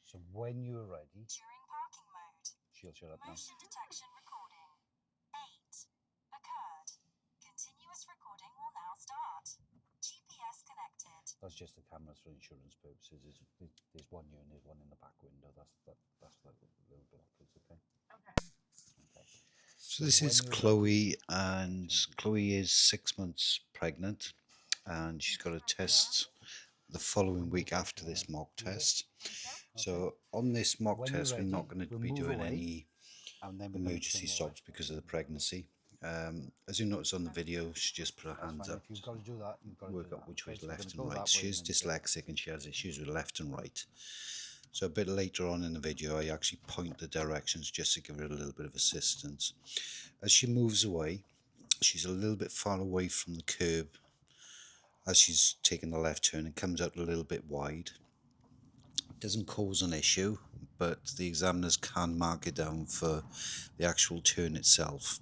So when you're ready, During parking mode, she'll shut up now. motion detection recording. 8. Occurred. Continuous recording will now start. GPS connected. That's just the cameras for insurance purposes. There's one here and there's one in the back window. That's like a little bit upwards, okay? Okay. So this is Chloe, and Chloe is 6 months pregnant, and she's got a test the following week after this mock test. So on this mock test, we're not going to be doing any emergency stops because of the pregnancy. As you notice on the video, she just put her hands up, If you've got to do that, you've got to work do out that. which way is So we're left gonna and go right. that way She is and then go- dyslexic and she has issues with left and right. So a bit later on in the video, I actually point the directions just to give her a little bit of assistance. As she moves away, she's a little bit far away from the curb as she's taking the left turn and comes out a little bit wide. It doesn't cause an issue, but the examiners can mark it down for the actual turn itself.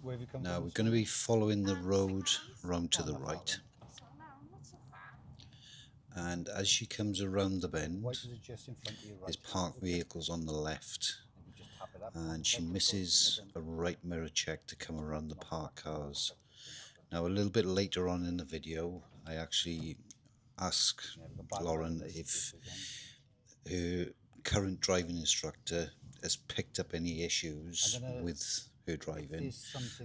Where have you come Now from? we're going to be following the road round to the Not far, right, then. and as she comes around the bend, White is just in front of you, right? there's parked vehicles on the left, And you just tap it up. and she misses a right mirror check to come around the parked cars. Now a little bit later on in the video, I actually ask Lauren if her current driving instructor has picked up any issues with her driving,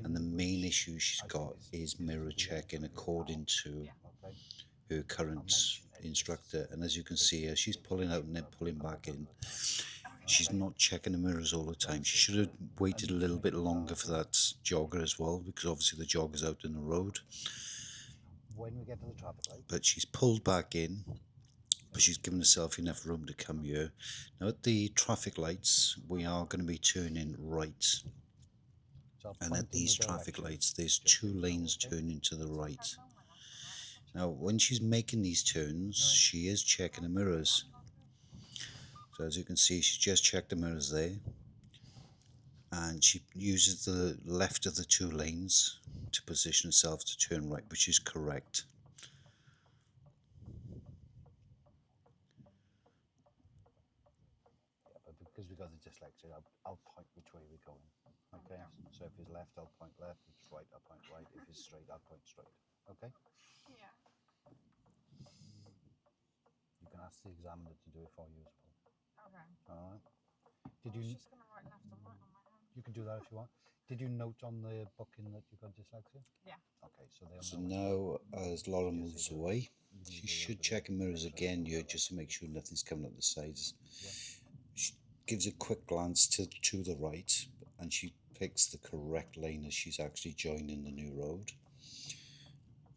and the main issue she's got is mirror checking according to her current instructor. And as you can see, as she's pulling out and then pulling back in, she's not checking the mirrors all the time. She should have waited a little bit longer for that jogger as well, because obviously the jogger's out in the road. When we get to the traffic light, but she's pulled back in, but she's given herself enough room to come here. Now at the traffic lights, we are going to be turning right, and at these traffic lights there's 2 lanes turning to the right. Now when she's making these turns, she is checking the mirrors. So as you can see, she's just checked the mirrors there, and she uses the left of the 2 lanes to position herself to turn right, which is correct. yeah, but because we got the dyslexia, I'll point which way we're going. Okay. So if it's left, I'll point left. If it's right, I'll point right. If it's straight, I'll point straight. Okay. Yeah. You can ask the examiner to do it for you as well. Okay. All right. I was just going to write left and right on my hand. You can do that if you want. Did you note on the booking that you got dyslexia? Yeah. Okay, so they'll So know. now, as Laura moves away, she should check the mirrors again here just to make sure nothing's coming up the sides. She gives a quick glance to the right, and she picks the correct lane as she's actually joining the new road.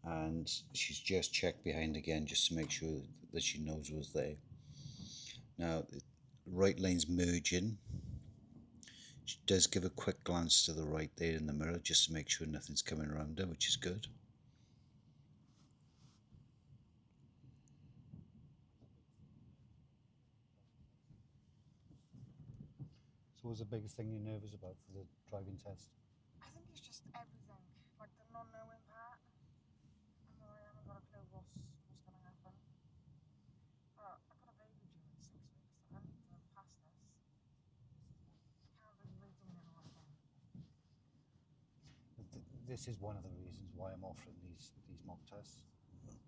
And she's just checked behind again just to make sure that she knows what's there. Now, the right lane's merging. She does give a quick glance to the right there in the mirror just to make sure nothing's coming around her, which is good. So what's the biggest thing you're nervous about for the driving test? I think it's just everything, like the non-knowing part. I haven't got a clue what's going to happen. I've got a baby due in 6 weeks. I need to pass this. Can't be redoing it all again. This is one of the reasons why I'm offering these mock tests.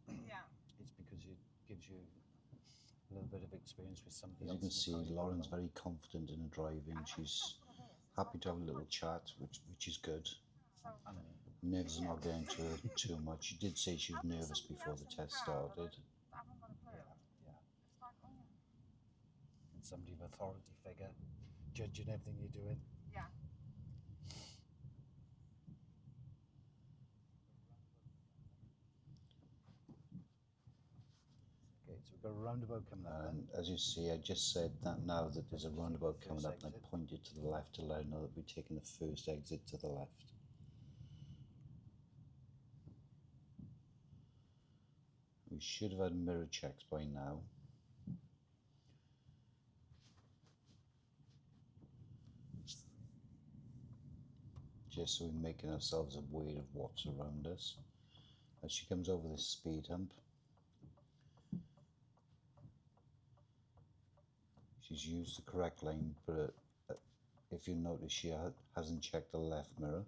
Yeah. It's because it gives you a little bit of experience with somebody As else. you can see, Lauren's very confident in her driving. She's happy to have a little chat, which is good. Nerves are not getting to her too much. She did say she was nervous before the test started. I haven't got a clue. Yeah. It's like, oh. And somebody of authority figure judging everything you're doing. Yeah. Okay, so we've got a roundabout coming up. And as you see, I just said that now that there's a roundabout coming up, and I pointed to the left to let her know that we're taking the first exit to the left. We should have had mirror checks by now. Just so we're making ourselves aware of what's around us. As she comes over this speed hump, She's used the correct lane, but if you notice, she hasn't checked the left mirror.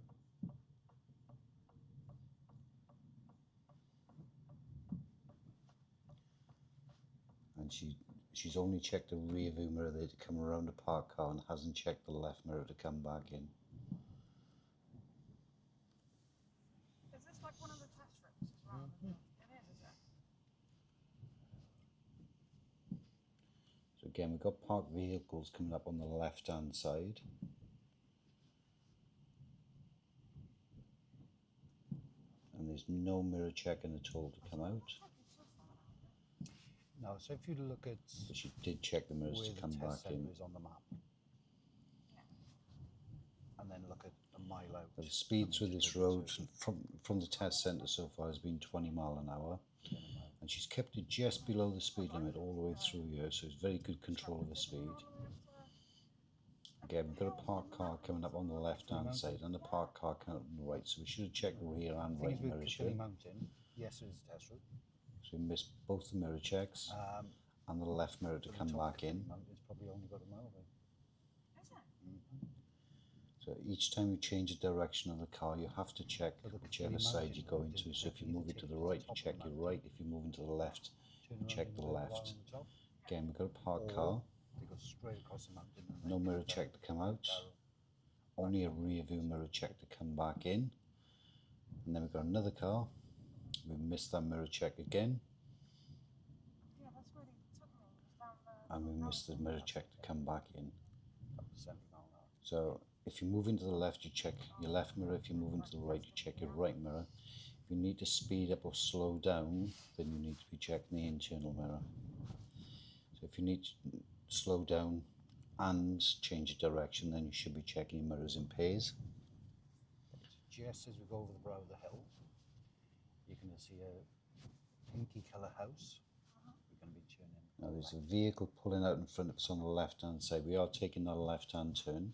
And she's only checked the rear view mirror there to come around the parked car and hasn't checked the left mirror to come back in. Is this like one of the test trips as well? It is it? So again, we've got parked vehicles coming up on the left hand side. And there's no mirror checking at all to come out. No, so if you look at, But she did check the mirrors to come back in. is on the map. And then look at a mile out. The speed through this road from the test centre so far has been 20 mile an hour. And she's kept it just below the speed limit all the way through here, so it's very good control of the speed. Again, we've got a parked car coming up on the left hand side and a parked car coming up on the right, so we should have checked the rear and right mirrors here. Yes, it is a test route. So we missed both the mirror checks and the left mirror to come back in. It's probably only got a mile away. Is it? So each time you change the direction of the car, you have to check whichever side you're going to. So if you move it to the right, you check your right. If you're moving to the left, you check the left. Again, we've got a parked car. They go straight across the mountain. No mirror check to come out. Only a rear view mirror check to come back in. And then we've got another car. We missed that mirror check again. Yeah, that's where he took me. It was down there. And we missed the mirror check to come back in. 70 mile an hour. So if you move into the left, you check your left mirror. If you move into the right, you check your right mirror. If you need to speed up or slow down, then you need to be checking the internal mirror. So if you need to slow down and change the direction, then you should be checking your mirrors in pairs. Just as we go over the brow of the hill, you can see a pinky colour house. We're going to be turning. Now there's a vehicle pulling out in front of us on the left hand side. We are taking that left hand turn.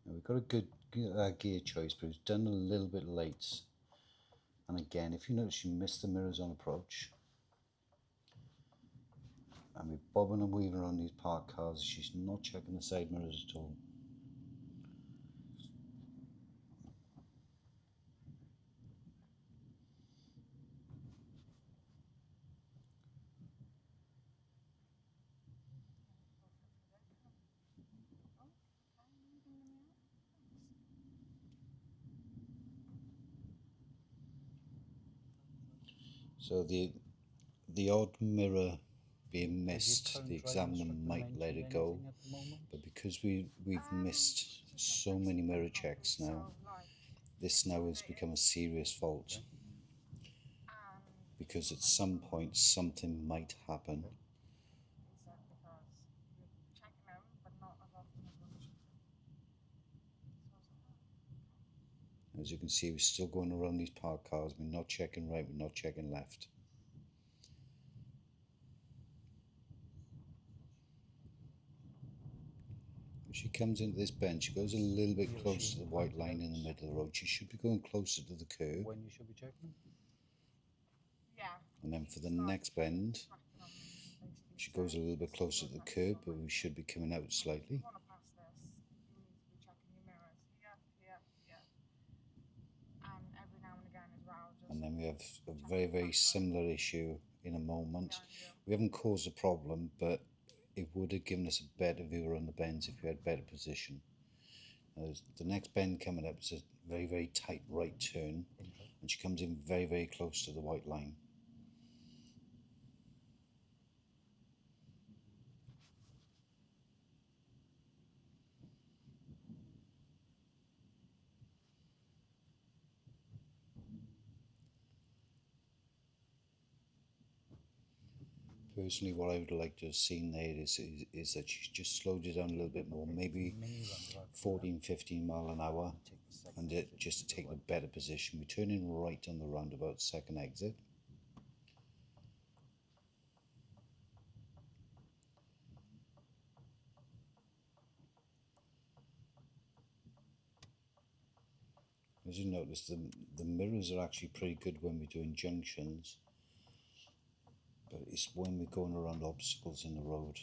Now we've got a good gear choice, but it's done a little bit late. And again, if you notice, you missed the mirrors on approach. And we're bobbing and weaving around these parked cars. She's not checking the side mirrors at all. So the odd mirror being missed, the examiner might let it go, but because we've missed so many mirror checks now, this now has become a serious fault, because at some point something might happen. As you can see, we're still going around these parked cars. We're not checking right, we're not checking left. If she comes into this bend, she goes a little bit close to the white line in the middle of the road. She should be going closer to the curb. When you should be checking? Yeah. And then for the next bend, she goes a little bit closer to the curb, but we should be coming out slightly. And then we have a very, very similar issue in a moment. We haven't caused a problem, but it would have given us a better view around the bends if we had better position. The next bend coming up is a very, very tight right turn, and she comes in very, very close to the white line. Personally, what I would like to have seen there is that she just slowed it down a little bit more, maybe 14-15 mile an hour, and just to take a better position. We turn in right on the roundabout second exit. as you notice, the mirrors are actually pretty good when we're doing junctions, but it's when we're going around obstacles in the road.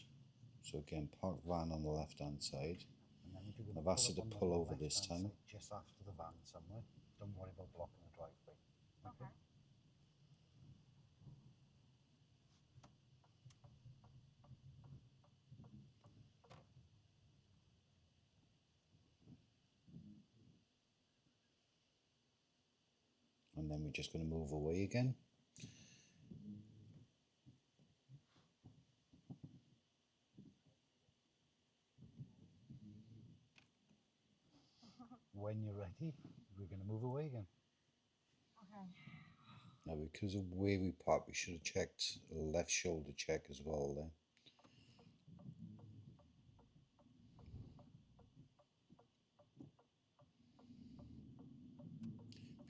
So again, park van on the left hand side. And then if you're going I've to asked her to up on pull the over this left-hand time. side, just after the van somewhere, don't worry about blocking the driveway. Okay. And then we're just going to move away again. When you're ready, we're going to move away again. Okay. Now, because of where we parked, we should have checked a left shoulder check as well there.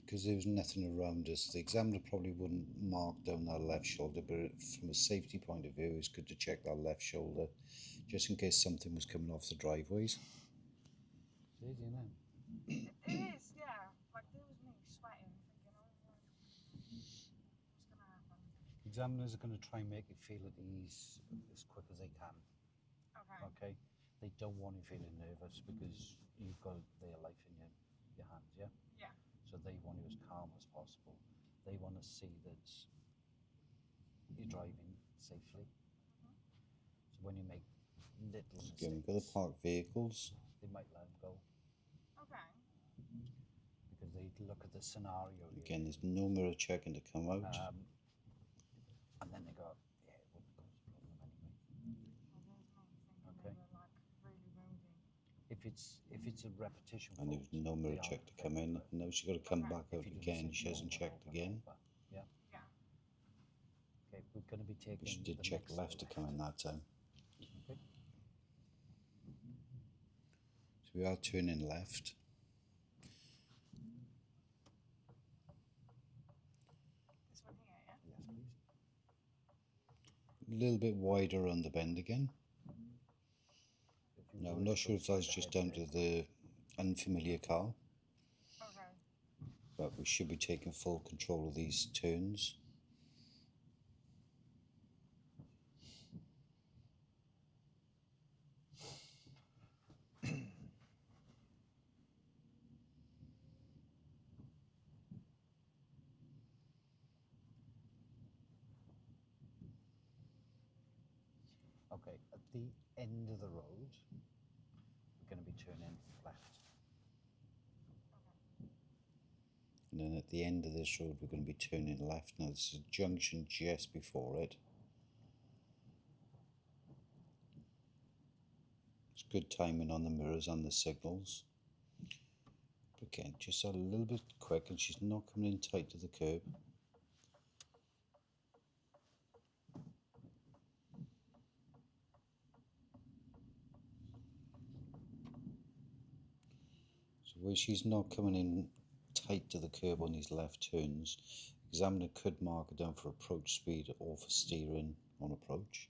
Because there was nothing around us, the examiner probably wouldn't mark down that left shoulder, but from a safety point of view, it's good to check that left shoulder, just in case something was coming off the driveways. It's easy, isn't it? It is, yeah. Like, there was me sweating, thinking, oh, what's going to happen? Examiners are going to try and make you feel at ease as quick as they can. Okay. Okay? They don't want you feeling nervous because you've got their life in your hands, yeah? Yeah. So they want you as calm as possible. They want to see that you're driving safely. So when you make little mistakes, Again, we've got to park vehicles. they might let them go Okay. because they look at the scenario. Again, there's no mirror checking to come out. And then they go, yeah, it wouldn't cause a problem anyway. Well, there's me thinking Okay. they were, like, really moody. If it's a repetition And there was no mirror check to come in. Now she's got to come back out again. She hasn't checked again. Yeah. Yeah. Okay, we're going to be taking. But she did the check next left to come in that time. Okay. So we are turning left. This one here, yeah? Yes, please. A little bit wider on the bend again. Now, I'm not sure if that's just down to the unfamiliar car, Okay. but we should be taking full control of these turns. Okay, at the end of the road, we're going to be turning left. And then at the end of this road, we're going to be turning left. Now, this is a junction just before it. It's good timing on the mirrors and the signals. But again, just a little bit quick, and she's not coming in tight to the curb. So where she's not coming in tight to the curb on these left turns, examiner could mark it down for approach speed or for steering on approach.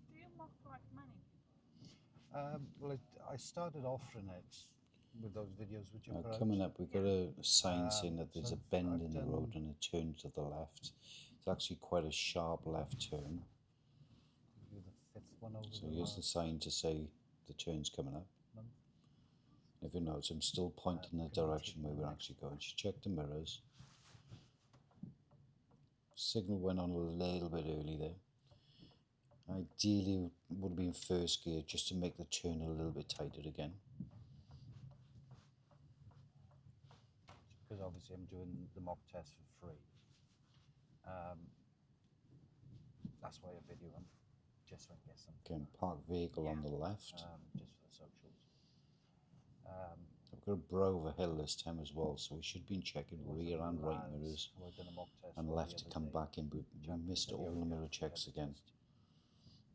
Do you mock, like, many people? Well, I started offering it with those videos which you Now put out. coming up, we've got a sign saying that there's so a bend I've in the done- road and a turn to the left. It's actually quite a sharp left turn. You're the fifth one over So the here's the last sign to say the turn's coming up. month. If you notice, I'm still pointing the direction where we're actually going. She checked the mirrors. Signal went on a little bit early there. Ideally, it would have been first gear just to make the turn a little bit tighter again. Because obviously I'm doing the mock test for free. That's why I video them, just so I get some, Again, park vehicle on the left. just for the socials. We've got a bro over hill this time as well, so we should be checking rear and right mirrors who I've done a mock test and for left the to other come day. back in, but we missed all the mirror checks again.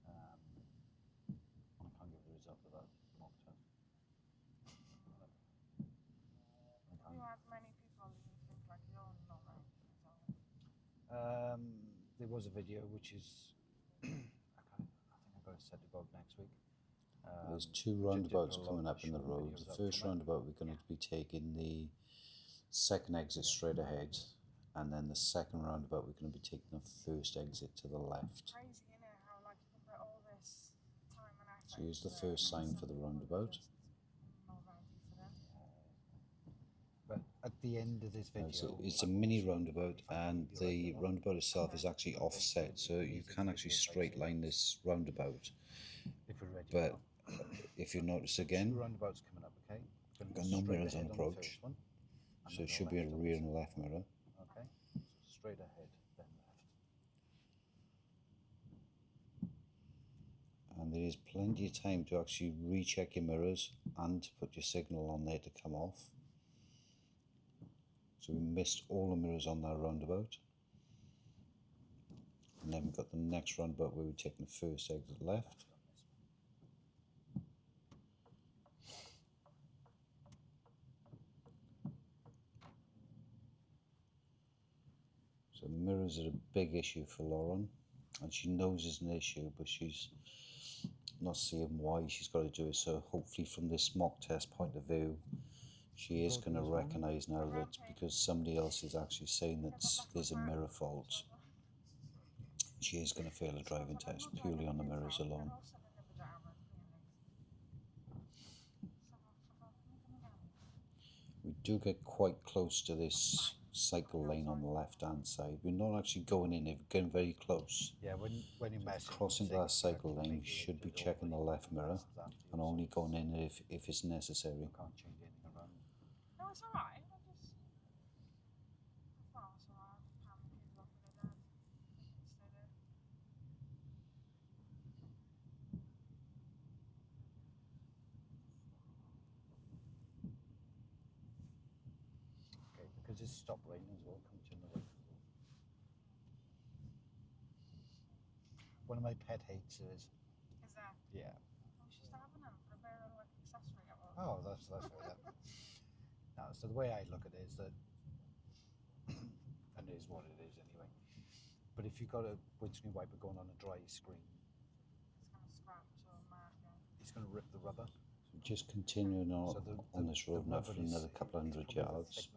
I can't give the result of that mock test. Have you had many people that you think, like, you're not a was a video which is, I think I've got to set it up next week. There's two which I did roundabouts put a lot coming of up in the short road. videos The up first from it. roundabout we're going to be taking the second exit straight ahead, and then the second roundabout we're going to be taking the first exit to the left. Crazy, isn't it? How like you can put all this time and effort. So here's the into it, first and sign for the roundabout. just not ready for them. But at the end of this video, So it's a mini roundabout, and the roundabout itself is actually offset, so you can actually straight line this roundabout. if we're ready. But if you notice two again, roundabouts coming up, okay? Gonna got go no straight mirrors on ahead the approach, first one, and so then it go should be a left on the rear and second left one. mirror. Okay, so straight ahead, then left. And there is plenty of time to actually recheck your mirrors and to put your signal on there to come off. So we missed all the mirrors on that roundabout. And then we've got the next roundabout where we're taking the first exit left. So mirrors are a big issue for Lauren, and she knows it's an issue, but she's not seeing why she's got to do it. So hopefully from this mock test point of view, she is going to recognise now that because somebody else is actually saying that there's a mirror fault, she is going to fail a driving test purely on the mirrors alone. We do get quite close to this cycle lane on the left hand side. We're not actually going in, we're getting very close. Yeah, when you're messing, Crossing that cycle lane, you should be checking the left mirror and only going in if it's necessary. Can't change anything around. No, it's alright. I thought it was alright. How many people off with their dad? Stay there. Okay, because it's stopped raining as well, come to the right. One of my pet hates is. Is that? Yeah. Oh, she's having them for a very like accessory at work. Oh, that's right. No, so the way I look at it is that, and it is what it is anyway. But if you've got a windscreen wiper going on a dry screen, It's going to scratch or mark it. it's going to rip the rubber. So just continuing on, So on this road now for another couple of hundred yards,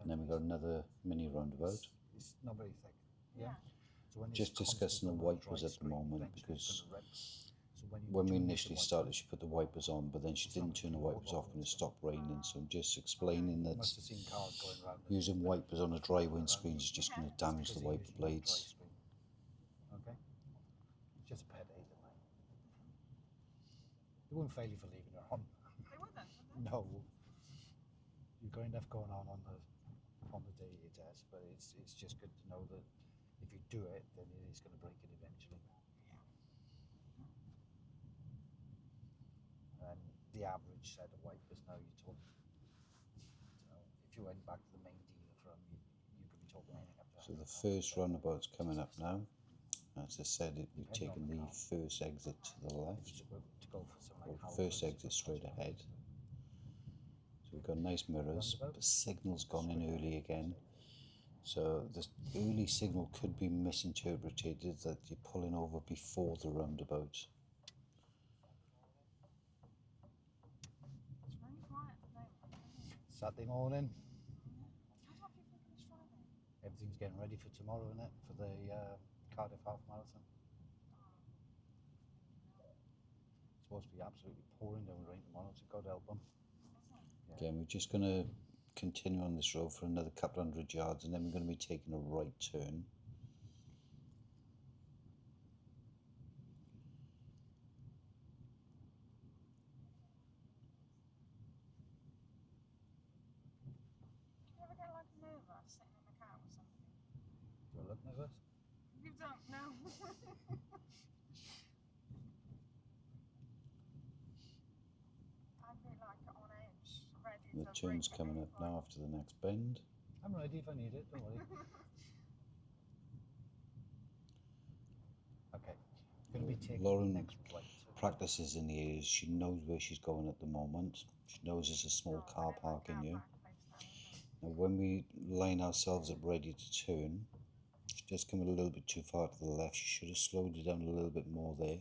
and then we've got another mini roundabout. It's not very thick. Yeah. So when Just it's discussing the constantly on a wipers dry at the screen, moment, eventually it's because gonna rip. So when when we do miss initially the started, wipers, she put the wipers on, but then she didn't turn the wipers off when it stopped raining. So I'm just explaining you that must have seen cars going round and using wipers on a dry windscreen is just going to damage the wiper blades. Okay? Just a pet hate of mine. They wouldn't fail you for leaving her on. They wouldn't, would they? No. You've got enough going on the day you test, but it's just good to know that if you do it, then it is going to break it eventually. And the average set of wipers now you're talking, if you went back to the main dealer from, you could be talking anything up to. So the first roundabout's coming up now. As I said, we've taken the first exit to the left, to go for some or first exit straight ahead. So we've got nice mirrors, but signal's gone in early again. So the early signal could be misinterpreted that you're pulling over before the roundabout. It's very quiet at the moment. Saturday morning, How do you think it's Friday? everything's getting ready for tomorrow, isn't it? For the Cardiff half marathon. It's supposed to be absolutely pouring down rain tomorrow, so God help them. Again, we're just going to continue on this road for another couple hundred yards, and then we're going to be taking a right turn. Do you ever get like nervous sitting in the car with somebody? Do I look nervous? You don't know. I'd be like on edge, ready The to turn's break coming any up point. now after the next bend. I'm ready if I need it, don't worry. Okay, going to be taking Lauren the next right. practices in the areas. She knows where she's going at the moment. She knows there's a small car park in here. Now when we line ourselves up ready to turn, she just come a little bit too far to the left. She should have slowed it down a little bit more there.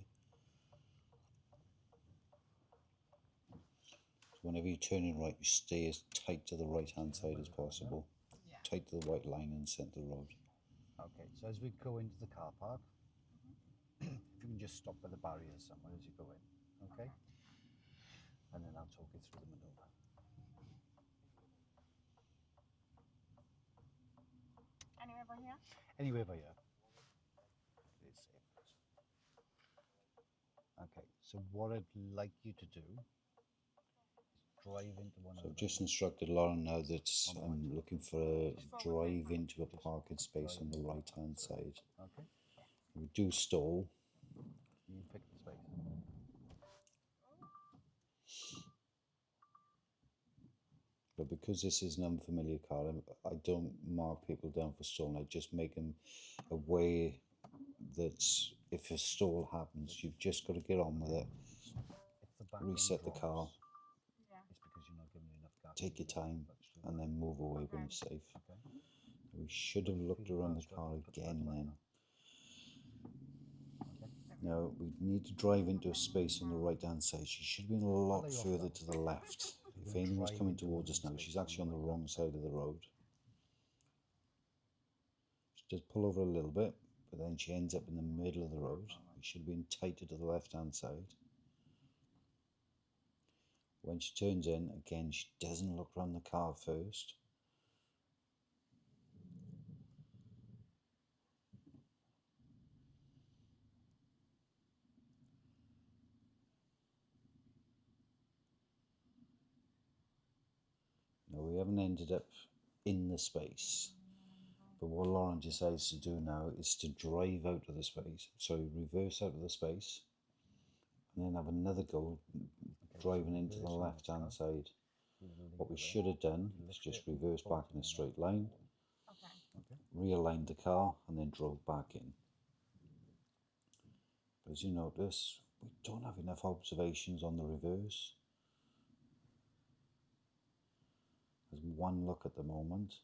So whenever you're turning right, you stay as tight to the right hand side as possible. Yeah. Tight to the white line in the centre of the road. Okay, so as we go into the car park, if you can just stop by the barriers somewhere as you go in, okay? And then I'll talk you through the manoeuvre. Anywhere by here? Anywhere by here. It is safe. Okay, so what I'd like you to do is drive into one So of I've the just instructed Lauren now that I'm looking for a Just follow the drive paper. into a parking space on the right hand side. Okay, We do stall. you pick the space. But because this is an unfamiliar car, I don't mark people down for stalling. I just make them aware that if a stall happens, you've just got to get on with it, If the back reset end the car, drops, Yeah. it's because you're not giving me enough gas. take your time, and then move away when it's safe. Okay. We should have looked around the car again then. Okay. Now, we need to drive into a space on the right hand side. She should have been a lot further to the left. If anyone's coming towards us now, she's actually on the wrong side of the road. She does pull over a little bit, but then she ends up in the middle of the road. We should have been tighter to the left hand side. When she turns in, again, she doesn't look around the car first. Now, we haven't ended up in the space, but what Lauren decides to do now is to drive out of the space. So reverse out of the space, and then have another go driving into the left hand side. What we should have done is just reverse back in a straight line, Okay. realigned the car, and then drove back in. But as you notice, we don't have enough observations on the reverse. There's one look at the moment.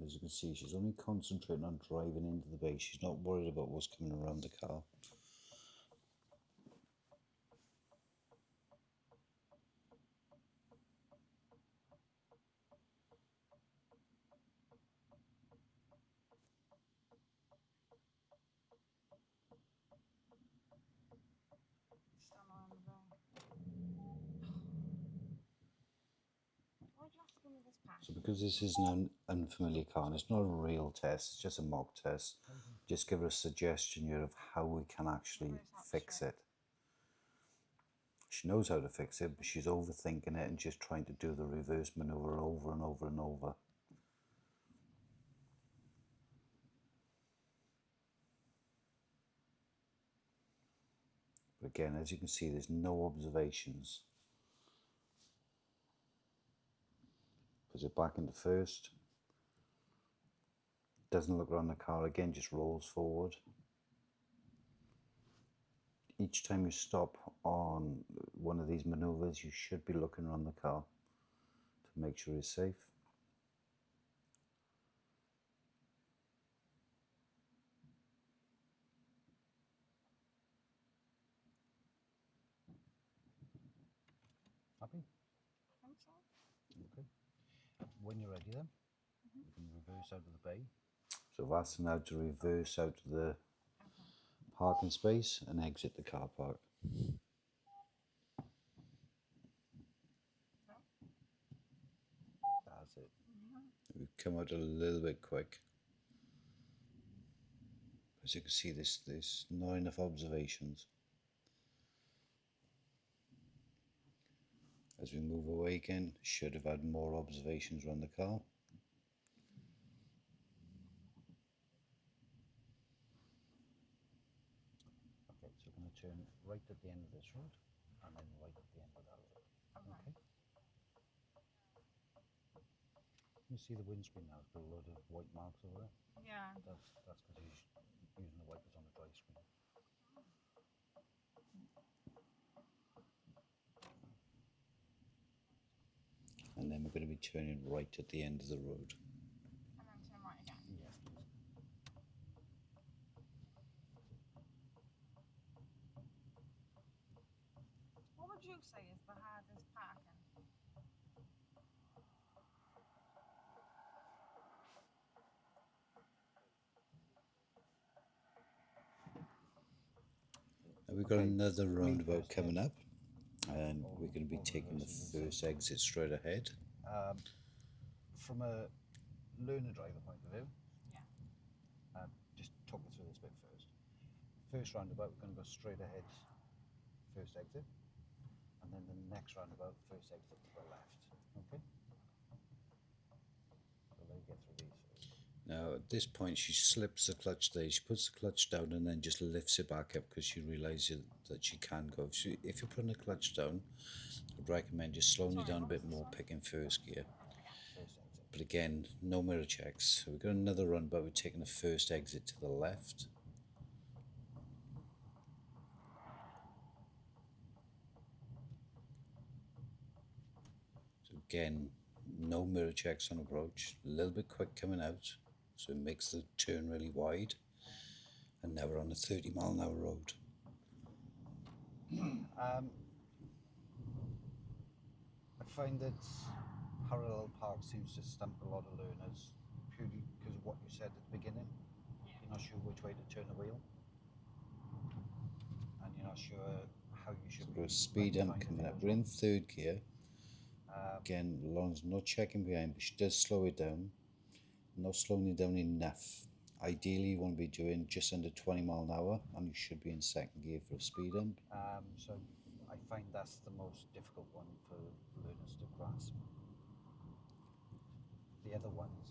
As you can see, she's only concentrating on driving into the base. She's not worried about what's coming around the car. Stand on the bay. Why'd you have to give me this pack? So because this is an unfamiliar car and it's not a real test, it's just a mock test, just give her a suggestion here of how we can actually fix it. She knows how to fix it, but she's overthinking it and just trying to do the reverse maneuver over and over and over. But again, as you can see, there's no observations. Puts it back into first. Doesn't look around the car again, just rolls forward. Each time you stop on one of these maneuvers, you should be looking around the car to make sure it's safe. Happy? I think so. Okay. When you're ready then, you can reverse out of the bay. So I've asked her now to reverse out of the Okay. parking space and exit the car park. That's it. We've come out a little bit quick. As you can see, there's not enough observations. As we move away again, should have had more observations around the car. turn right at the end of this road and then right at the end of that road. Okay. You see the windscreen now, it's got a load of white marks over it. Yeah. That's because he's using the wipers on a dry screen. And then we're going to be turning right at the end of the road. And then turn right again. Yes, please. What would you say is the hardest parking? Now we've got Okay, another me roundabout first, coming yeah. up, and we're going to be taking the first exit straight ahead. From a learner driver point of view, Yeah. just talk me through this bit first. First roundabout, we're going to go straight ahead, first exit, and then the next roundabout, first exit to the left. Okay? So let me get through these first. Now at this point she slips the clutch there, she puts the clutch down and then just lifts it back up because she realises that she can go. So if you're putting the clutch down, I'd recommend just slowing it down a bit more, picking first gear. First exit. But again, no mirror checks. So we've got another roundabout, we're taking the first exit to the left. So again, no mirror checks on approach, a little bit quick coming out, so it makes the turn really wide. And now we're on a 30-mile-an-hour road. I find that parallel park seems to stump a lot of learners purely because of what you said at the beginning. Yeah. You're not sure which way to turn the wheel, and you're not sure how you should So be. we've got a speed hump coming up. We're in third gear. Again, Lauren's not checking behind, but she does slow it down. Not slowing it down enough. Ideally, you want to be doing just under 20 mile an hour, and you should be in second gear for a speed hump. So I find that's the most difficult one for learners to grasp. The other ones,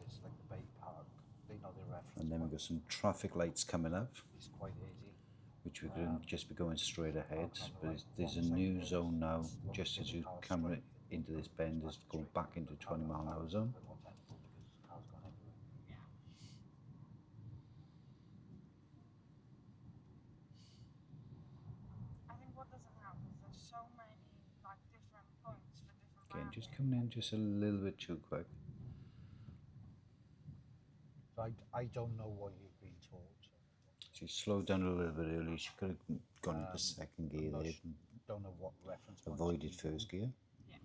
it's like the Bay Park. They know their reference. And then we've got some traffic lights coming up, It's quite easy. which we're going to just be going straight ahead. But there's a new zone now, just as you come into this bend, is going back into 20 mile an hour zone. Yeah. I think what doesn't help is there's so many like different points for different Again, just parking. coming in just a little bit too quick. So I don't know what you've been taught. She slowed down a little bit early. She could have gone into second gear there and Don't know what reference points avoided you've been first gear. Yeah.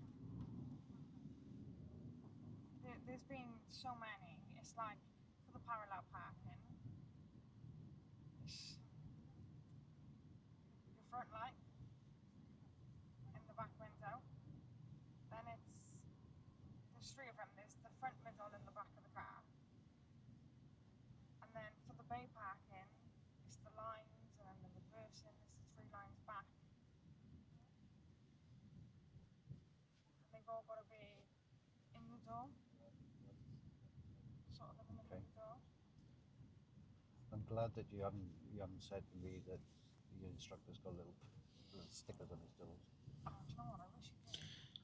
There's been so many. It's like for the parallel parking, it's your front light in the back window. Then there's three of them. There's the front, middle, and the back of the car. And then for the bay parking, it's the lines, and then the reversing. It's the three lines back. And they've all got to be in the door, sort of in the middle of the door. I'm glad that you haven't said to me that your instructor's got little stickers on his doors. Oh, do you know what? I wish you did.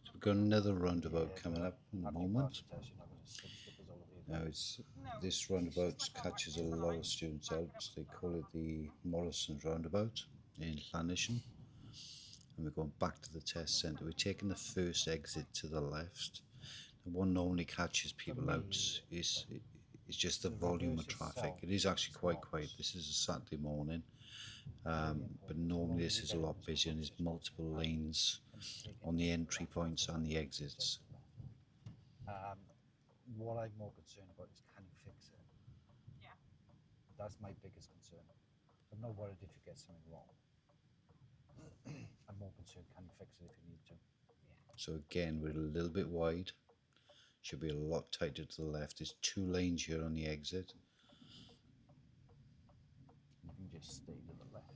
So we've got another roundabout coming up in a After you moment. pass the test, you're not going to stick stickers all over your Now doors. this roundabout catches a lot of students out. They call it the Morrison's roundabout in Llanishen. And we're going back to the test centre. We're taking the first exit to the left. And what normally catches people out is just the volume of traffic. It is actually quite quiet. This is a Saturday morning, but normally this is a lot busier and there's multiple lanes on the entry points and the exits. What I'm more concerned about is can you fix it? Yeah. That's my biggest concern. I'm not worried if you get something wrong. I'm more concerned, can you fix it if you need to? So again, we're a little bit wide. Should be a lot tighter to the left. There's 2 lanes here on the exit. You can just stay to the left.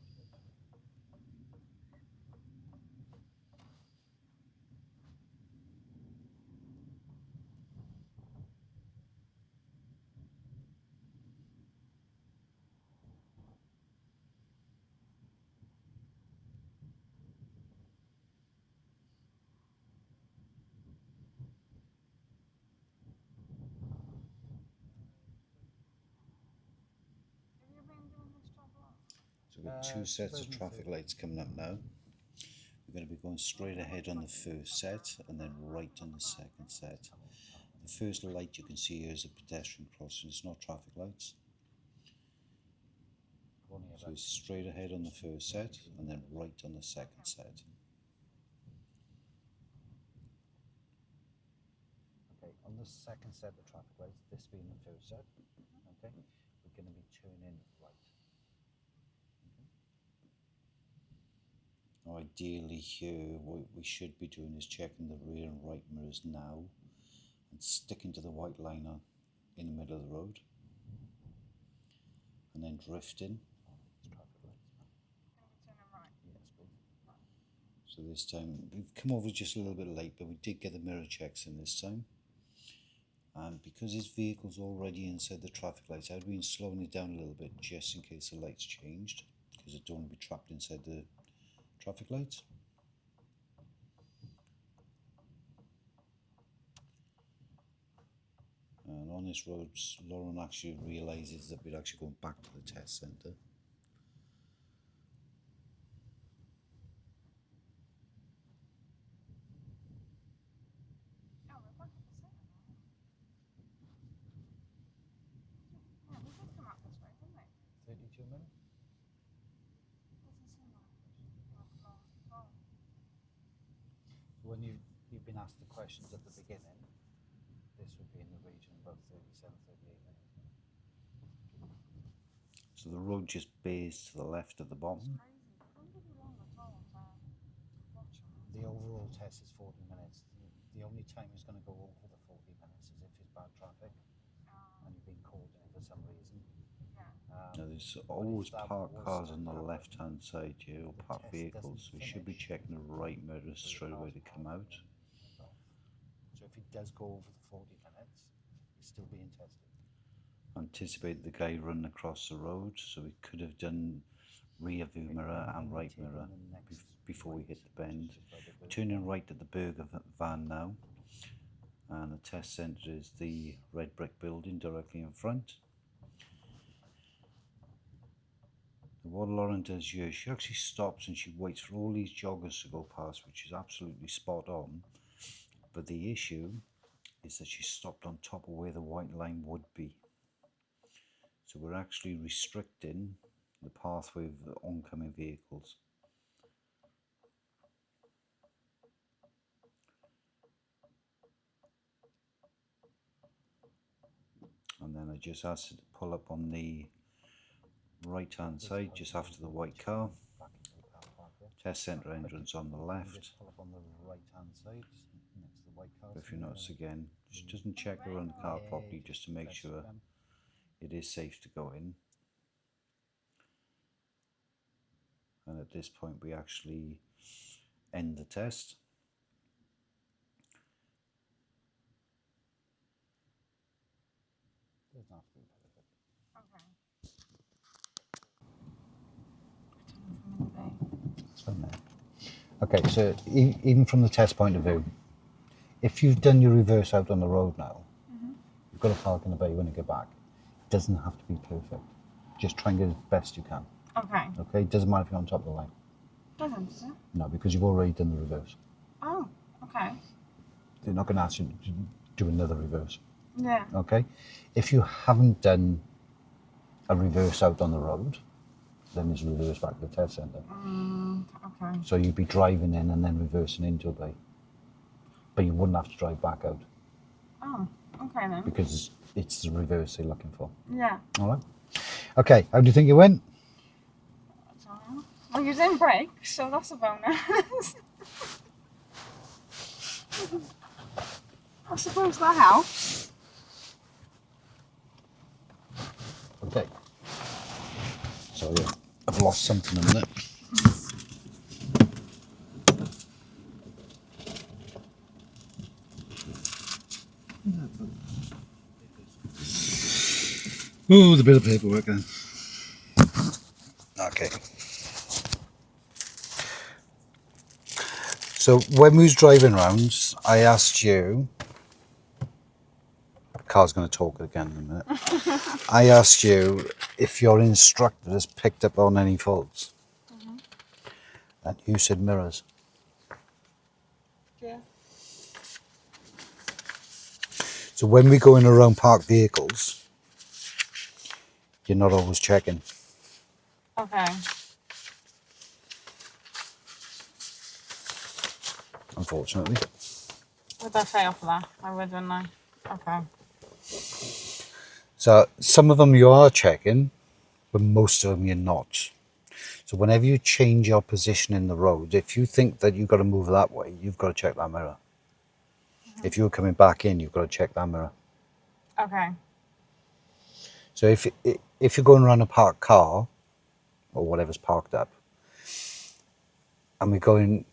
got two sets of traffic lights coming up now. We're going to be going straight ahead on the first set and then right on the second set. The first light you can see here is a pedestrian crossing, it's not traffic lights. So it's straight ahead on the first set and then right on the second set. Okay, on the second set of traffic lights, this being the first set, okay, we're going to be turning right. Now ideally here, what we should be doing is checking the rear and right mirrors now and sticking to the white line in the middle of the road. And then drifting. Traffic lights. Turning right. Yes, please. So this time, we've come over just a little bit late, but we did get the mirror checks in this time. And because this vehicle's already inside the traffic lights, I've been slowing it down a little bit just in case the lights changed, because it don't want to be trapped inside the traffic lights. And on this road, Lauren actually realises that we're actually going back to the test centre. Oh, we're back at the centre now. Yeah, we did come out this way, didn't we? 32 minutes? Doesn't seem like long at all. When you've been asked the questions at the beginning, this would be in the region of about 37, 38 minutes. So the road just bays to the left at the bottom. Crazy. It doesn't give you long at all to watch them. The overall test is 40 minutes. The only time it's going to go over the 40 minutes is if it's bad traffic and you've been called in for some reason. Yeah. Now there's always parked cars on the left hand side here, or parked vehicles, so we should be checking the right mirrors straight away to come out. So if it does go over the 40 minutes, it's still being tested. Anticipate the guy running across the road, so we could have done rear view mirror and right mirror before we hit the bend. Turning right at the burger van now, and the test centre is the red brick building directly in front. What Lauren does here, she actually stops and she waits for all these joggers to go past, which is absolutely spot on. But the issue is that she stopped on top of where the white line would be. So we're actually restricting the pathway of the oncoming vehicles. And then I just asked her to pull up on the right hand side just after the white car. Test centre entrance on the left. Pull up on the right hand side next to the white car. But if you notice again, just doesn't check around the car properly just to make sure it is safe to go in. And at this point we actually end the test. Doesn't have to be perfect. Okay. That's fine there. Okay, so even from the test point of view, if you've done your reverse out on the road now, you've got to park in the bay when you get back. It doesn't have to be perfect. Just try and get as best you can. Okay. Okay, it doesn't matter if you're on top of the line. Doesn't, does it? No, because you've already done the reverse. Oh, okay. They're not going to ask you to do another reverse. Yeah. Okay? If you haven't done a reverse out on the road, then it's reverse back to the test centre. Okay. So you'd be driving in and then reversing into a bay. But you wouldn't have to drive back out Oh, okay then. because it's the reverse they're looking for. Yeah. All right? Okay, how do you think you went? That's all right. Well, you didn't break, so that's a bonus. I suppose that helps. Okay. So yeah, I've lost something in there. Oh, the bit of paperwork then. Okay. So when we was driving around, I asked you car's going to talk again in a minute. I asked you if your instructor has picked up on any faults. And you said mirrors. Yeah. So when we go in around parked vehicles, you're not always checking. Okay. Unfortunately. Would I fail for that? I would, wouldn't I? Okay. So some of them you are checking, but most of them you're not. So whenever you change your position in the road, if you think that you've got to move that way, you've got to check that mirror. If you're coming back in, you've got to check that mirror. Okay. So if you're going around a parked car, or whatever's parked up, and we're going,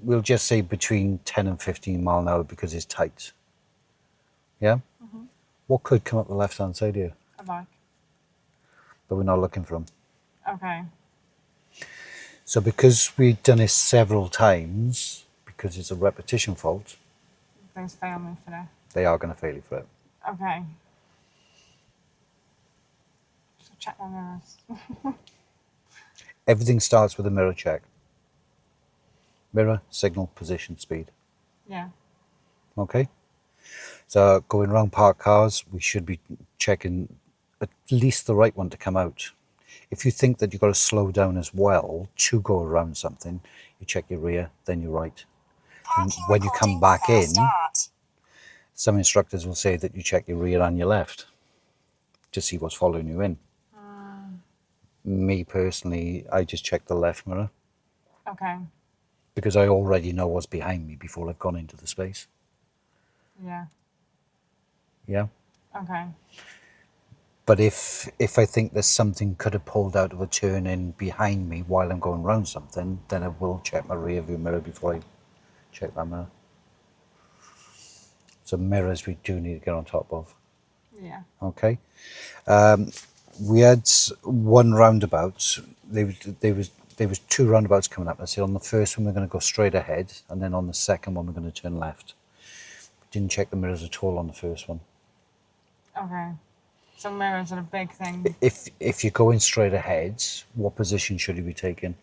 we'll just say between 10 and 15 mile an hour because it's tight. Yeah? What could come up the left-hand side here? A bike. But we're not looking for them. Okay. So because we've done it several times, because it's a repetition fault, Things fail me for that. they are going to fail you for it. Okay. So check my mirrors. Everything starts with a mirror check. Mirror, signal, position, speed. Yeah. Okay? So going around parked cars, we should be checking at least the right one to come out. If you think that you've got to slow down as well to go around something, you check your rear, then your right. And when you come back in, some instructors will say that you check your rear and your left to see what's following you in. Me personally, I just check the left mirror Okay. because I already know what's behind me before I've gone into the space. Yeah. Yeah. Okay. But if I think there's something could have pulled out of a turn in behind me while I'm going around something, then I will check my rear view mirror before I check that mirror. So mirrors we do need to get on top of. Yeah. Okay. We had one roundabout. There was two roundabouts coming up. I said on the first one we're going to go straight ahead, and then on the second one we're going to turn left. Didn't check the mirrors at all on the first one. Okay. So mirrors are a big thing. If you're going straight ahead, what position should you be taking?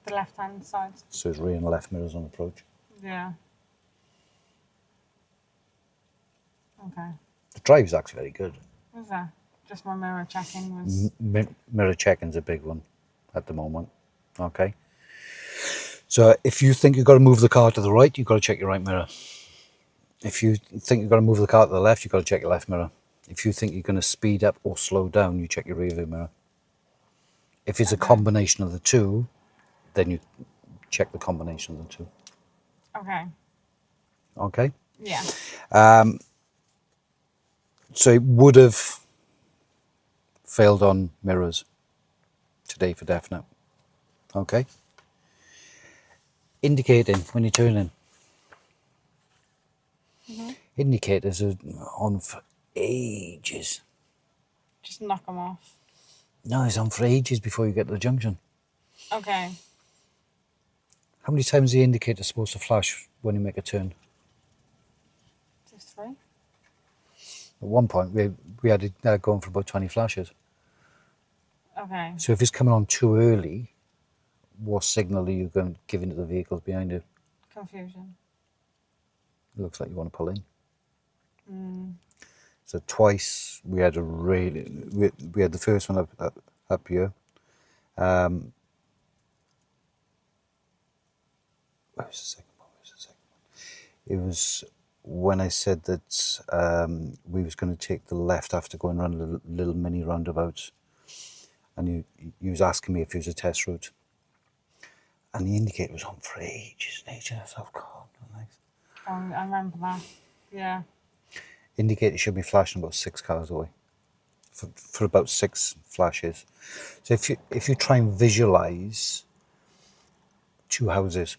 The left-hand side. So it's rear and left mirrors on approach. Yeah. Okay. The drive's actually very good. What's that? Just my mirror checking was. Mirror checking's a big one at the moment. Okay. So if you think you've got to move the car to the right, you've got to check your right mirror. If you think you've got to move the car to the left, you've got to check your left mirror. If you think you're going to speed up or slow down, you check your rear view mirror. If it's a combination of the two, then you check the combination of the two. Okay. Okay? Yeah. So it would have failed on mirrors today for definite. Okay? Indicating when you're turning. Indicators are on for ages. Just knock them off. No, it's on for ages before you get to the junction. Okay. How many times is the indicator supposed to flash when you make a turn? Just 3. At one point, we had it going for about 20 flashes. Okay. So if it's coming on too early, what signal are you giving to the vehicles behind you? Confusion. It looks like you want to pull in. So twice we had we had the first one up here. Where was the second one? It was when I said that we was going to take the left after going around a little mini roundabout, and you was asking me if it was a test route, and the indicator was on for ages and ages. I thought, God, nice. Oh, I remember that. Yeah. Indicator should be flashing about 6 cars away for about 6 flashes. So if you try and visualize 2 houses,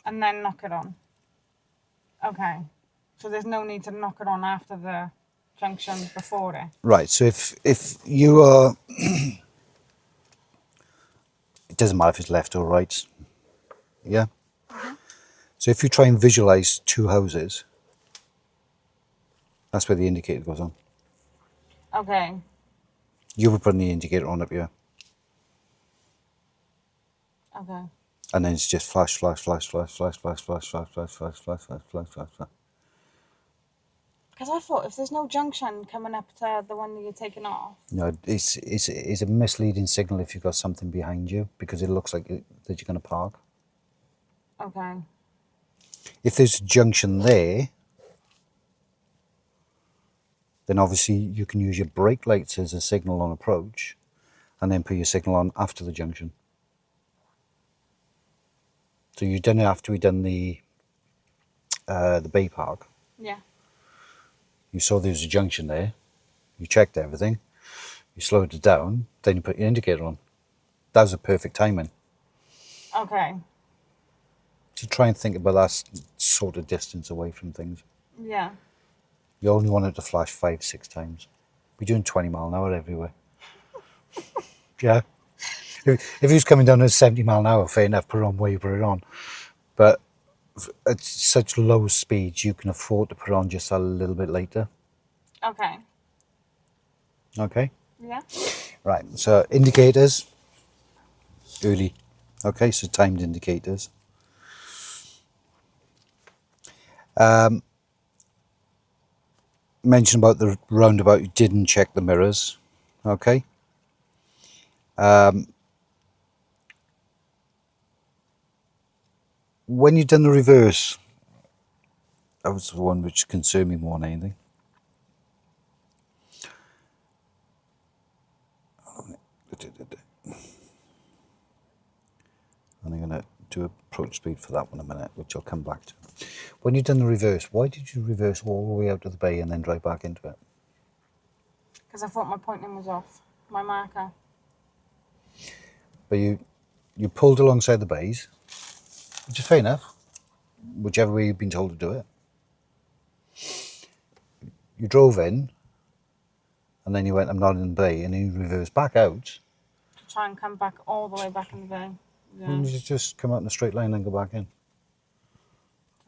And then knock it on. Okay. So there's no need to knock it on after the junction before it. right? So if you are, it doesn't matter if it's left or right, yeah. So So if you try and visualize two houses, that's where the indicator goes on. Okay. You were putting the indicator on up here, Okay. and then it's just flash, flash, flash, flash, flash, flash, flash, flash, flash, flash, flash, flash, flash, flash, flash. Because I thought if there's no junction coming up to the one that you're taking off. No, it's a misleading signal if you've got something behind you, because it looks like that you're going to park. Okay. If there's a junction there, then obviously you can use your brake lights as a signal on approach, and then put your signal on after the junction. So you've done it after we've done the bay park. Yeah. You saw there was a junction there. You checked everything. You slowed it down. Then you put your indicator on. That was a perfect timing. Okay. To try and think about that sort of distance away from things. Yeah. You only want it to flash 5-6 times. We're doing 20 mile an hour everywhere. Yeah. If he was coming down at 70 mile an hour, fair enough, put it on where you put it on. But at such low speeds, you can afford to put it on just a little bit later. Okay. Okay. Yeah. Right. So indicators, early. Okay. So timed indicators. Mention about the roundabout. You didn't check the mirrors. Okay. When you've done the reverse, that was the one which concerned me more than anything. And I'm going to do approach speed for that one in a minute, which I'll come back to. When you've done the reverse, why did you reverse all the way out of the bay and then drive back into it? Because I thought my pointing was off. My marker. But you pulled alongside the bays, which is fair enough, whichever way you've been told to do it. You drove in, and then you went, I'm not in the bay, and then you reversed back out. To try and come back all the way back in the bay. Yeah. And you just come out in a straight line and go back in.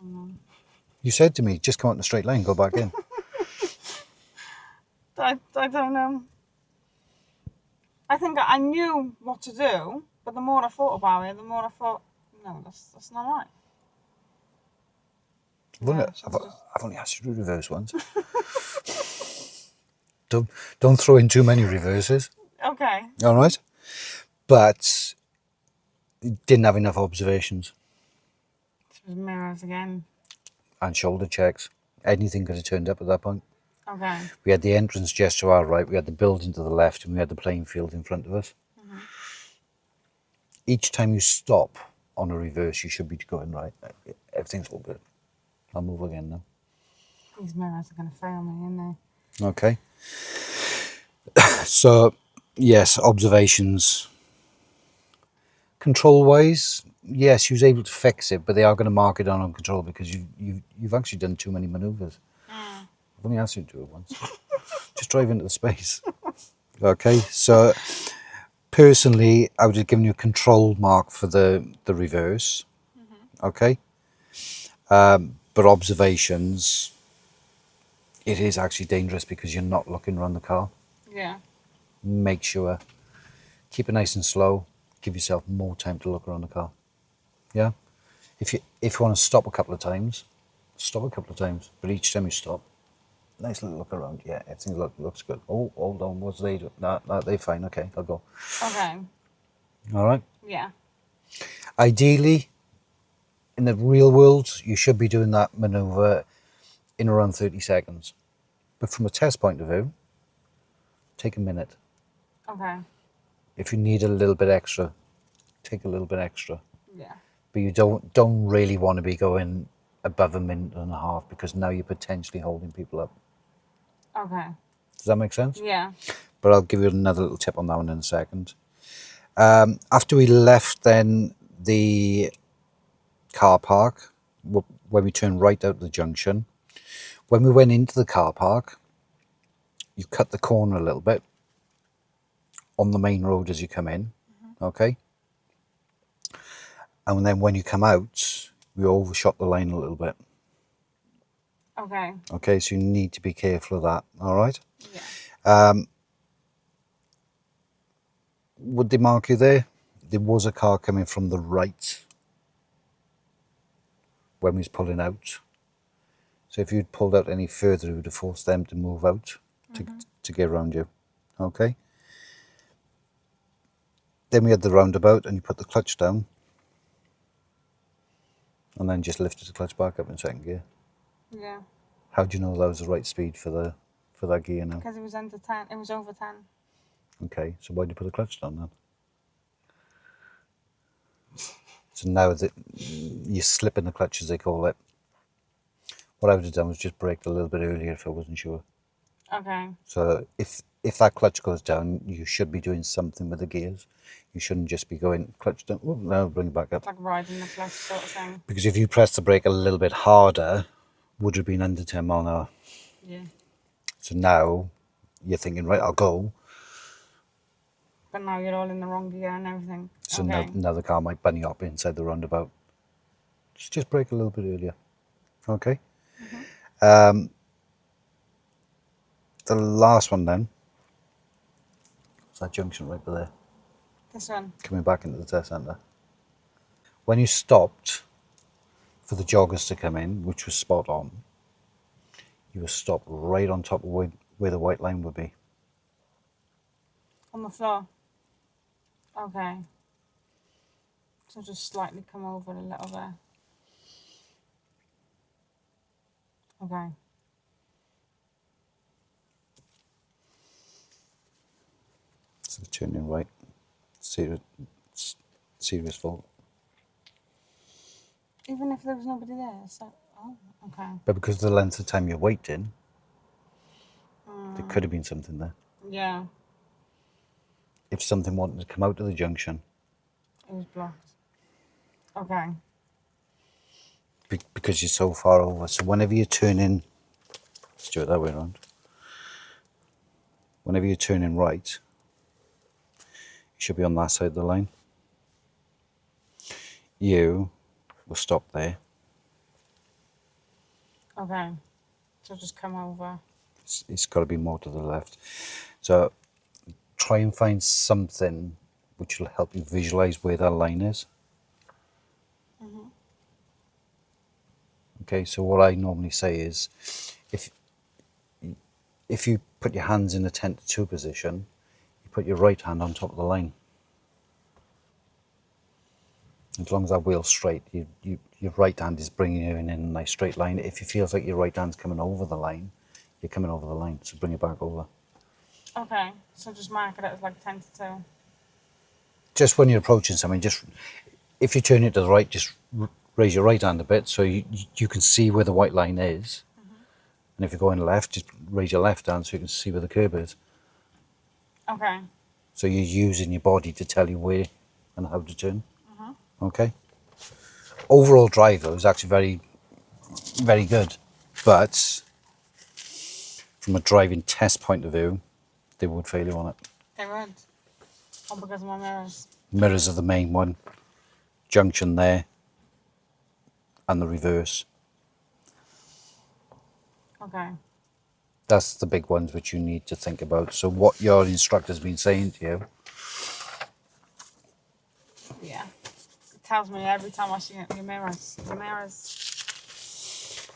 I You said to me, just come out in a straight line, go back in. don't know. I think I knew what to do, but the more I thought about it, the more I thought, no, that's not right. I've only asked you to reverse once. Don't throw in too many reverses. Okay. All right, but didn't have enough observations It was mirrors again. and shoulder checks. Anything could have turned up at that point. Okay. We had the entrance just to our right, we had the building to the left, and we had the playing field in front of us. Mm-hmm. Each time you stop on a reverse, you should be going right. Everything's all good. I'll move again now. These mirrors are going to fail me, aren't they? Okay. So, yes, observations. Control-wise, yes, you was able to fix it, but they are going to mark it on control because you've actually done too many manoeuvres. I've only asked you to do it once. Just drive into the space. Okay, so personally, I would have given you a control mark for the reverse. Okay, but observations, it is actually dangerous because you're not looking around the car. Yeah. Make sure, keep it nice and slow. Give yourself more time to look around the car. Yeah, if you want to stop a couple of times, stop a couple of times. But each time you stop, nice little look around. Yeah, everything looks good. Oh, hold on, what's they do? No, they're fine. Okay, I'll go. Okay. All right. Yeah. Ideally, in the real world, you should be doing that maneuver in around 30 seconds. But from a test point of view, take a minute. Okay. If you need a little bit extra, take a little bit extra. Yeah. But you don't really want to be going above a minute and a half because now you're potentially holding people up. Okay. Does that make sense? Yeah. But I'll give you another little tip on that one in a second. After we left then the car park, when we turned right out the junction, when we went into the car park, you cut the corner a little bit on the main road as you come in, okay? And then when you come out, we overshot the line a little bit. Okay. Okay, so you need to be careful of that. All right. Yeah. Would they mark you there? There was a car coming from the right when we was pulling out. So if you'd pulled out any further, it would have forced them to move out to get around you. Okay. Then we had the roundabout, and you put the clutch down, and then just lifted the clutch back up in second gear. Yeah. How do you know that was the right speed for that gear now? Because it was under 10. It was over 10. Okay, so why did you put the clutch down then? So now that you're slipping the clutch, as they call it, what I would have done was just brake a little bit earlier if I wasn't sure. Okay. So if that clutch goes down, you should be doing something with the gears. You shouldn't just be going clutch down. Oh, now bring it back up. It's like riding the clutch sort of thing. Because if you press the brake a little bit harder, would have been under 10 mile an hour. Yeah. So now you're thinking, right, I'll go. But now you're all in the wrong gear and everything. So okay. now the car might bunny up inside the roundabout. Just brake a little bit earlier. Okay. The last one then was that junction right there, This one. coming back into the test centre. When you stopped for the joggers to come in, which was spot on, you were stopped right on top of where the white line would be. On the floor. Okay. So just slightly come over a little bit. Okay. So turning right, serious fault. Even if there was nobody there. So, oh, okay. But because of the length of time you're waiting, there could have been something there. Yeah. If something wanted to come out of the junction, It was blocked. Okay. because you're so far over. So whenever you turn in, let's do it that way around. Whenever you're turning right, you should be on that side of the line. You will stop there. Okay. So just come over. It's got to be more to the left. So try and find something which will help you visualize where that line is. Okay, so what I normally say is if you put your hands in the 10 to 2 position, you put your right hand on top of the line. As long as that wheel's straight, your right hand is bringing you in a nice straight line. If it feels like your right hand's coming over the line, you're coming over the line, so bring it back over. Okay. So just mark it as like 10 to 2. Just when you're approaching something, just if you turn it to the right, just raise your right hand a bit so you can see where the white line is. And if you're going left, just raise your left hand so you can see where the curb is. Okay. So you're using your body to tell you where and how to turn. Okay. Overall drive though is actually very, very good, but from a driving test point of view, they would fail you on it. They would. Oh, because of my mirrors. Mirrors are the main one, junction there, and the reverse. Okay. That's the big ones which you need to think about. So what your instructor's been saying to you, Yeah. It tells me every time I see it, your mirrors. Your mirrors.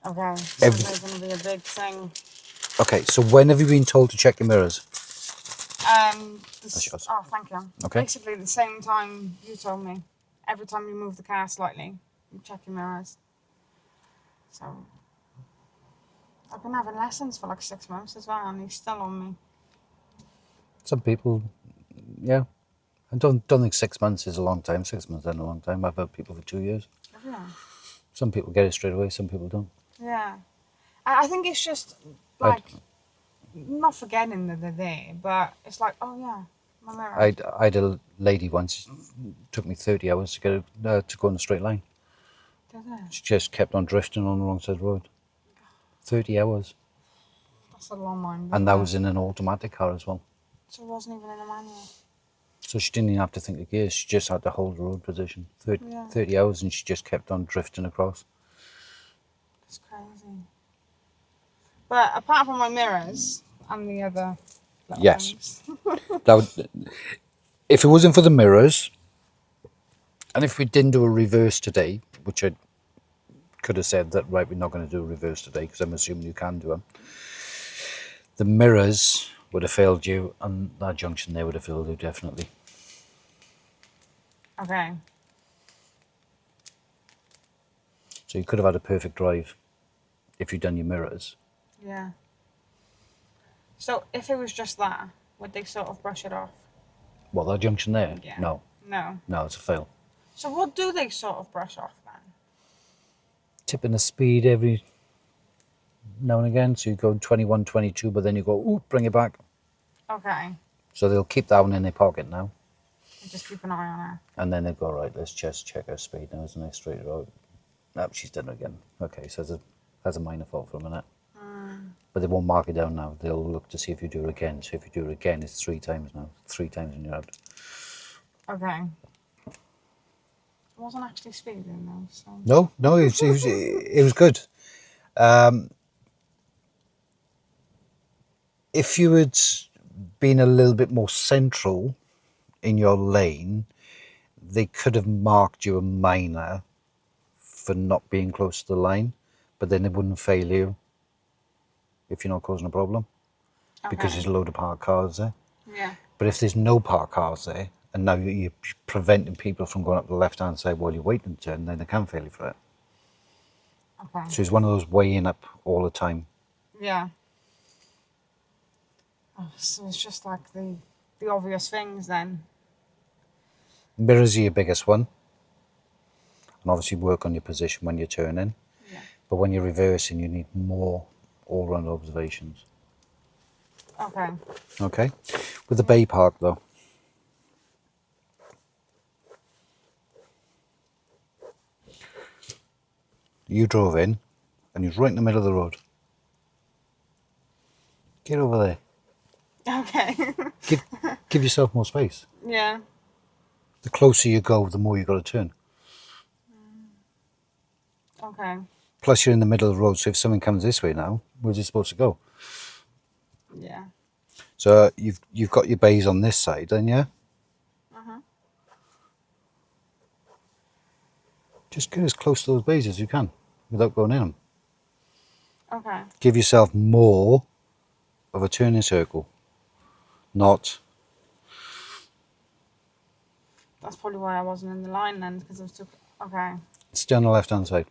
Okay. So Every- there's going to be a big thing. okay, so when have you been told to check your mirrors? This, yours. oh, thank you. Okay. Basically, the same time you told me. Every time you move the car slightly, you check your mirrors. So, I've been having lessons for like 6 months as well, and he's still on me. Some people, yeah. I don't think 6 months is a long time. 6 months isn't a long time. I've had people for 2 years. Yeah. Some people get it straight away, some people don't. Yeah. I think it's just like not forgetting that they're there, but it's like, oh yeah, my mirror. I had a lady once, it took me 30 hours to get to go in a straight line. Did it? She just kept on drifting on the wrong side of the road. 30 hours. That's a long one. And that was in an automatic car as well. So it wasn't even in a manual. So she didn't even have to think of gears. She just had to hold the road position. 30, Yeah. 30 hours, and she just kept on drifting across. It's crazy. But apart from my mirrors and the other little Yes. things. Now, if it wasn't for the mirrors, and if we didn't do a reverse today, which I could have said that, right, we're not going to do a reverse today because I'm assuming you can do them, the mirrors would have failed you, and that junction there would have failed you, definitely. Okay. So you could have had a perfect drive if you'd done your mirrors. Yeah. So if it was just that, would they sort of brush it off? What, that junction there? Yeah. No. No. No, it's a fail. So what do they sort of brush off then? Tipping the speed every now and again. So you go 21, 22, but then you go, ooh, bring it back. Okay. So they'll keep that one in their pocket now. And just keep an eye on her. And then they'll go, right, let's just check her speed now, isn't it? Straight road. Nope, she's done it again. Okay, so that's a minor fault for a minute. But they won't mark it down now. They'll look to see if you do it again. So if you do it again, it's 3 times now. 3 times and you're out. Okay. I wasn't actually speeding though, so. No, it was good. If you had been a little bit more central in your lane, they could have marked you a minor for not being close to the line, but then it wouldn't fail you if you're not causing a problem, because there's a load of parked cars there. Yeah. But if there's no parked cars there, and now you're preventing people from going up the left-hand side while you're waiting to turn, then they can fail you for it. Okay. So it's one of those weighing up all the time. Yeah. Oh, so it's just like the obvious things then. Mirrors are your biggest one. And obviously work on your position when you're turning. Yeah. But when you're reversing, you need more all-round observations. Okay. Okay? With the bay park, though, you drove in, and you was right in the middle of the road. Get over there. Okay. Give yourself more space. Yeah. The closer you go, the more you've got to turn. Okay. Plus, you're in the middle of the road, so if someone comes this way now, where's it supposed to go? Yeah. So you've got your bays on this side, then, yeah? Just get as close to those bays as you can without going in them. Okay. Give yourself more of a turning circle, not... That's probably why I wasn't in the line then, because I was too. Okay. Stay on the left-hand side.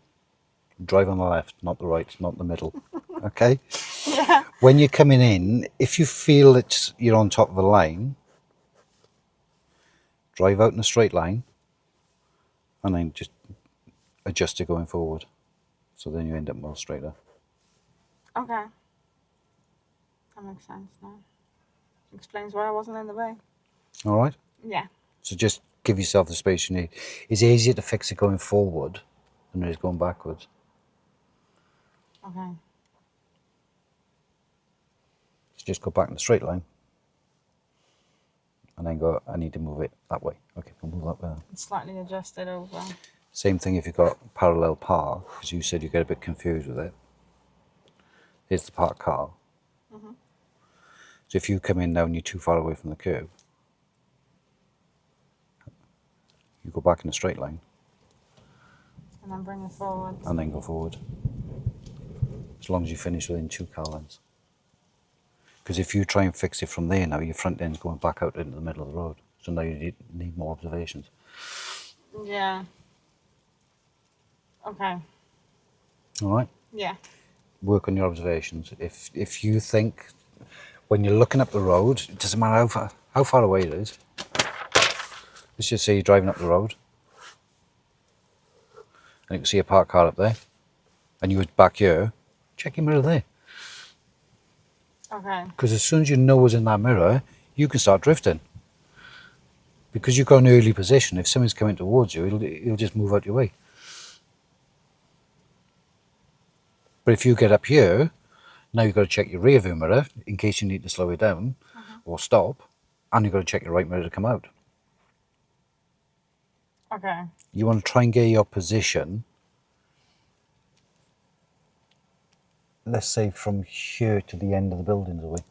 Drive on the left, not the right, not the middle. Okay? Yeah. When you're coming in, if you feel that you're on top of a line, drive out in a straight line and then just adjust it going forward. So then you end up more straighter. Okay. That makes sense now. Explains why I wasn't in the way. All right? Yeah. So just give yourself the space you need. It's easier to fix it going forward than it is going backwards. Okay. So just go back in the straight line and then go, I need to move it that way. Okay, we'll move that way. It's slightly adjusted over. Same thing if you've got parallel park, because you said you get a bit confused with it. Here's the parked car. So if you come in now and you're too far away from the curb, you go back in a straight line And then bring it forward. and then go forward. As long as you finish within 2 car lengths. Because if you try and fix it from there now, your front end's going back out into the middle of the road. So now you need more observations. Yeah. Okay. All right? Yeah. Work on your observations. If you think when you're looking up the road, it doesn't matter how far away it is. Let's just say you're driving up the road and you can see a parked car up there and you would back here, check your mirror there. Okay. Because as soon as you know what's in that mirror, you can start drifting. Because you've got an early position, if someone's coming towards you, it'll just move out your way. But if you get up here, now you've got to check your rear view mirror in case you need to slow it down or stop, and you've got to check your right mirror to come out. Okay. You want to try and get your position, let's say from here to the end of the buildings away.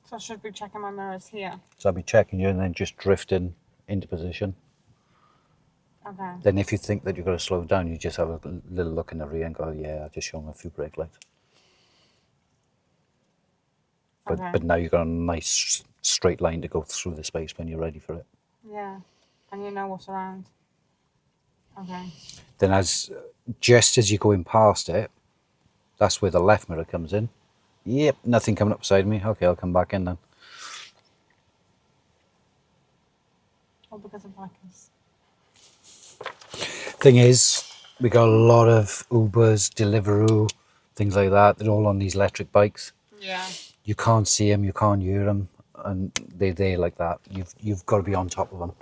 So I should be checking my mirrors here. So I'll be checking you and then just drifting into position. Okay. Then if you think that you're going to slow down, you just have a little look in the rear and go, yeah, I'll just show them a few brake lights. Okay. But now you've got a nice straight line to go through the space when you're ready for it. Yeah. And you know what's around. Okay. Then just as you're going past it, that's where the left mirror comes in. Yep, nothing coming up beside me. Okay, I'll come back in then. All because of bikers. Thing is, we got a lot of Ubers, Deliveroo, things like that. They're all on these electric bikes. Yeah. You can't see them, you can't hear them, and they're there like that. You've got to be on top of them.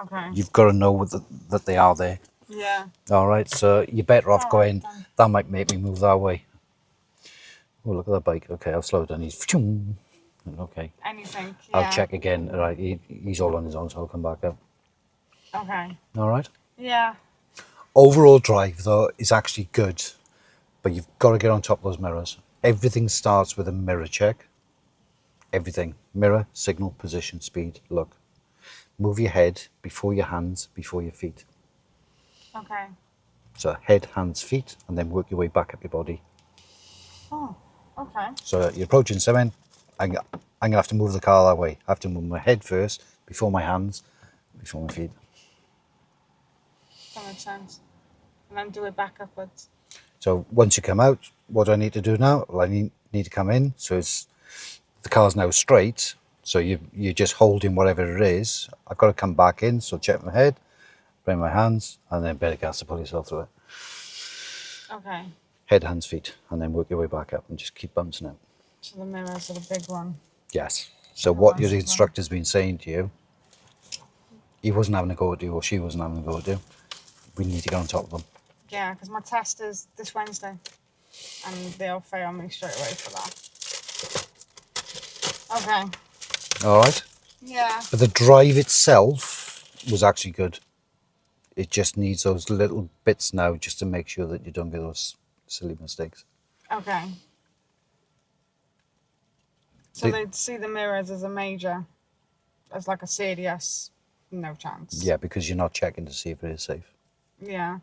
Okay. You've got to know that they are there. Yeah. All right, so you're better off All right, going, then. that might make me move that way. Oh, look at that bike. Okay, I'll slow down. He's, okay. Anything. Yeah. I'll check again. All right, he's all on his own, so I'll come back up. Okay. All right. Yeah. Overall drive, though, is actually good, but you've got to get on top of those mirrors. Everything starts with a mirror check. Everything. Mirror, signal, position, speed, look. Move your head before your hands, before your feet. Okay. So head, hands, feet, and then work your way back up your body. Oh. Okay. So you're approaching something, I'm going to have to move the car that way. I have to move my head first, before my hands, before my feet. That makes sense. And then do it back upwards. So once you come out, what do I need to do now? Well, I need to come in. So the car's now straight. So you're just holding whatever it is. I've got to come back in. So check my head, bring my hands, and then better gas to pull yourself through it. Okay. Head, hands, feet, and then work your way back up and just keep bouncing it. So the mirrors are the big one. Yes. So Okay, what your that's instructor's been saying to you, he wasn't having a go at you or she wasn't having a go at you. We need to get on top of them. Yeah, because my test is this Wednesday. And they'll fail me straight away for that. Okay. All right. Yeah. But the drive itself was actually good. It just needs those little bits now just to make sure that you don't get those silly mistakes. Okay. So they'd see the mirrors as a major, as like a CDS, no chance. Yeah, because you're not checking to see if it is safe. Yeah.